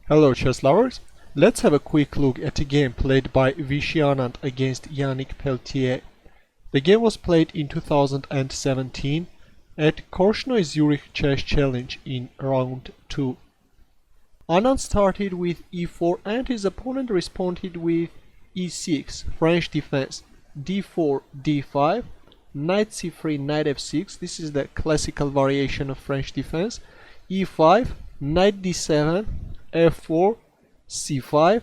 Hello chess lovers, let's have a quick look at a game played by Viswanathan against Yannick Pelletier. The game was played in 2017 at Korchnoi Zurich Chess Challenge in round 2. Anand started with e4 and his opponent responded with e6, French defense, d4, d5, knight c3, knight f6, this is the classical variation of French defense, e5, knight d7, f4, c5,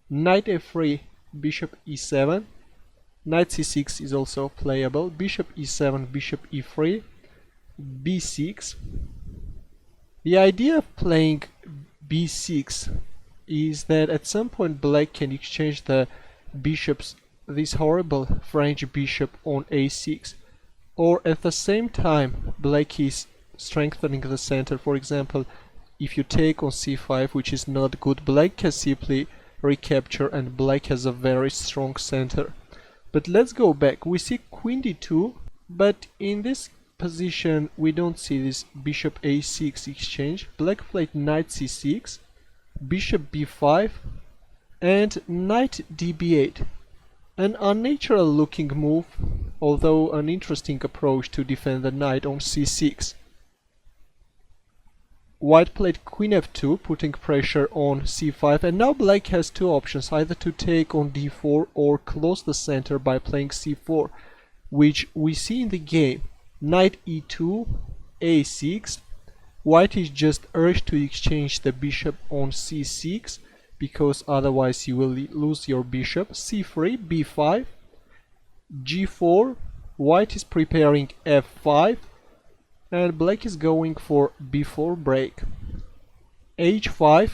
knight f3, bishop e7, knight c6 is also playable, bishop e7, bishop e3, b6. The idea of playing b6 is that at some point black can exchange the bishops, this horrible French bishop on a6, or at the same time black is strengthening the center. For example, if you take on c5, which is not good, black can simply recapture and black has a very strong center. But let's go back. We see queen d2, but in this position we don't see this bishop a6 exchange. Black played knight c6, bishop b5, and knight db8. An unnatural looking move, although an interesting approach to defend the knight on c6. White played queen f2, putting pressure on c5, and now black has two options, either to take on d4 or close the center by playing c4, which we see in the game. Knight e2, a6, white is just urged to exchange the bishop on c6, because otherwise you will lose your bishop. c3, b5, g4, white is preparing f5, and black is going for b4 break. h5,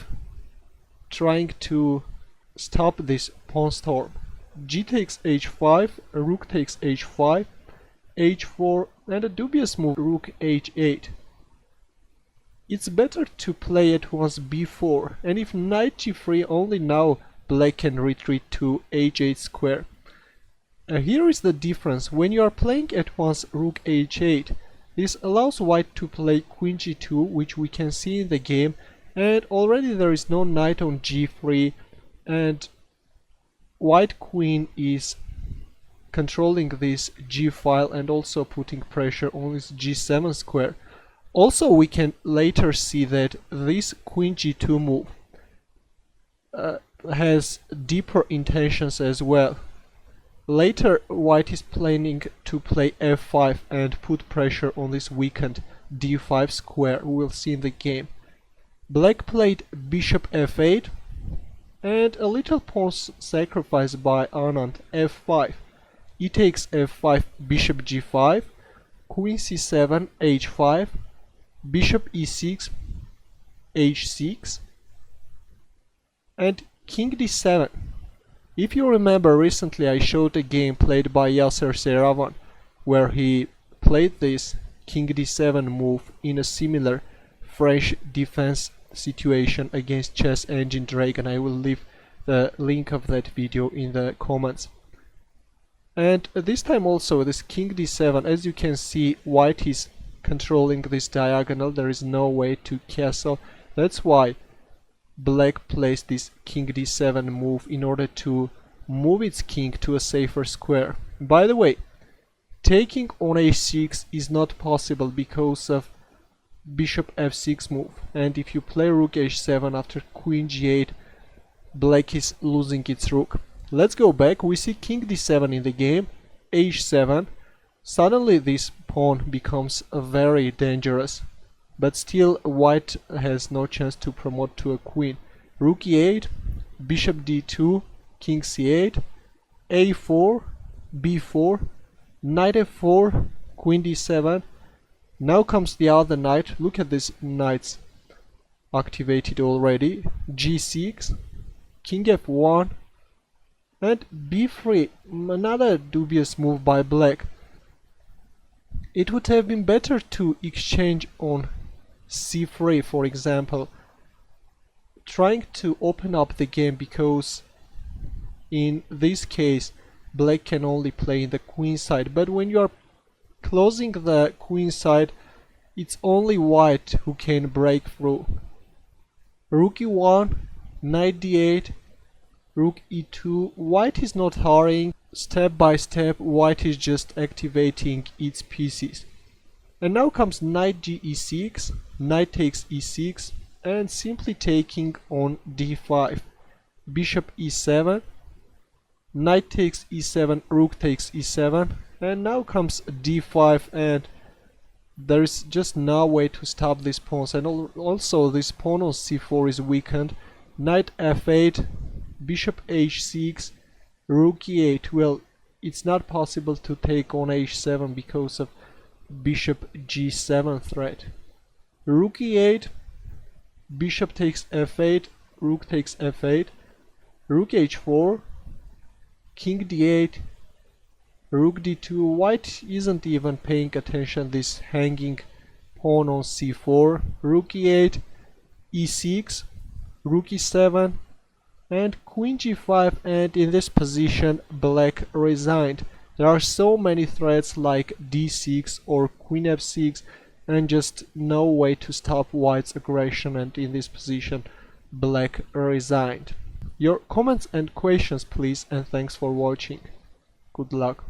trying to stop this pawn storm. G takes h5, rook takes h5, h4, and a dubious move, rook h8. It's better to play at once b4, and if knight g3, only now black can retreat to h8 square. Here is the difference. When you are playing at once rook h8, this allows white to play queen g2, which we can see in the game, and already there is no knight on g3, and white queen is controlling this g file and also putting pressure on this g7 square. Also, we can later see that this queen g2 move has deeper intentions as well. Later, white is planning to play f5 and put pressure on this weakened d5 square, we will see in the game. Black played bishop f8 and a little pawn sacrifice by Anand, f5. E takes f5, bishop g5, queen c7, h5, bishop e6, h6, and king d7. If you remember, recently I showed a game played by Yasser Seravan where he played this king d7 move in a similar French defense situation against Chess Engine Dragon. I will leave the link of that video in the comments. And this time also this king d7, as you can see, white is controlling this diagonal, there is no way to castle. That's why black plays this king d7 move in order to move its king to a safer square. By the way, taking on a6 is not possible because of bishop f6 move, and if you play rook h7 after queen g8, black is losing its rook. Let's go back. We see king d7 in the game, h7. Suddenly this pawn becomes very dangerous. But still white has no chance to promote to a queen. Rook e8, bishop d2, king c8, a4, b4, knight f4, queen d7. Now comes the other knight. Look at these knights activated already. g6, king f1, and b3. Another dubious move by black. It would have been better to exchange on c3, for example, trying to open up the game, because in this case black can only play in the queen side, but when you are closing the queen side, it's only white who can break through. Rook e1, knight d8, rook e2. White is not hurrying. Step by step, white is just activating its pieces. And now comes knight e6, knight takes e6, and simply taking on d5. Bishop e7, knight takes e7, rook takes e7, and now comes d5, and there is just no way to stop these pawns. And also this pawn on c4 is weakened. Knight f8, bishop h6, rook e8. Well, it's not possible to take on h7 because of bishop g7 threat. Rook e8, bishop takes f8, rook takes f8, rook h4, king d8, rook d2. White isn't even paying attention this hanging pawn on c4. Rook e8, e6, rook e7, and queen g5, and in this position black resigned. There are so many threats like d6 or queen f6, and just no way to stop white's aggression, and in this position black resigned. Your comments and questions please, and thanks for watching. Good luck.